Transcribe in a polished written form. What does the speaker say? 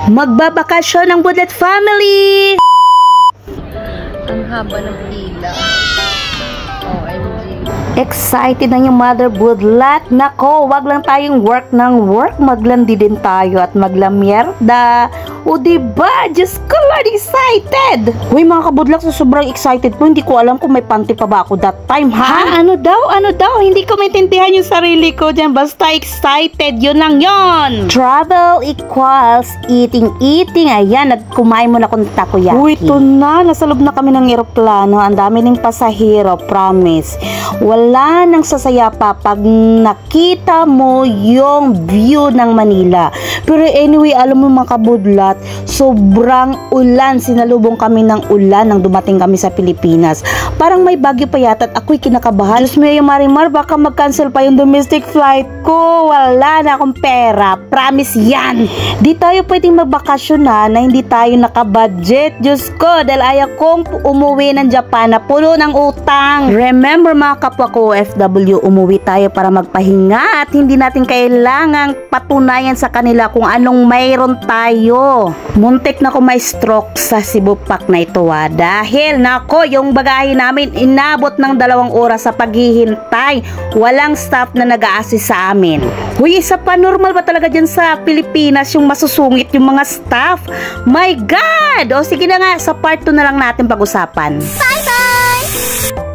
Magbabakasyon ng Budlet Family! Ang haba ng pila. OMG. Excited na yung Mother Budlat. Nako, wag lang tayong work ng work. Maglandi din tayo at maglamyerda. O diba? Diyos ko, Lord, excited! Uy, mga kabudlak, so sobrang excited po. Hindi ko alam kung may panty pa ba ako that time, ha? Ano daw? Ano daw? Hindi ko maintindihan yung sarili ko dyan. Basta excited, yun lang yun. Travel equals eating. Ayan, nagkumain mo na kung takoyaki. Uy, ito na. Nasa loob na kami ng eroplano. Ang dami ng pasahero, promise. Wala nang sasaya pa pag nakita mo yung view ng Manila. Pero anyway, alam mo mga kabudlat, sobrang ulan. Sinalubong kami ng ulan nang dumating kami sa Pilipinas. Parang may bagyo pa yata at ako'y kinakabahan. Diyos mo yung Marimar, baka mag-cancel pa yung domestic flight ko. Wala na akong pera. Promise yan. Di tayo pwedeng magbakasyon na hindi tayo nakabudget. Diyos ko, dahil ayaw kong umuwi ng Japan na puno ng utang. Remember mga kapwa ko OFW, umuwi tayo para magpahinga at hindi natin kailangang patunayan sa kanila kung anong mayroon tayo. Muntik na ko may stroke sa Cebu Pack na ito dahil nako, yung bagahe namin inabot ng 2 oras sa paghihintay. Walang staff na nag-a-assist sa amin. Huy, isa pa, normal ba talaga dyan sa Pilipinas yung masusungit yung mga staff? My God! O sige na nga, sa part 2 na lang natin pag-usapan. Bye-bye!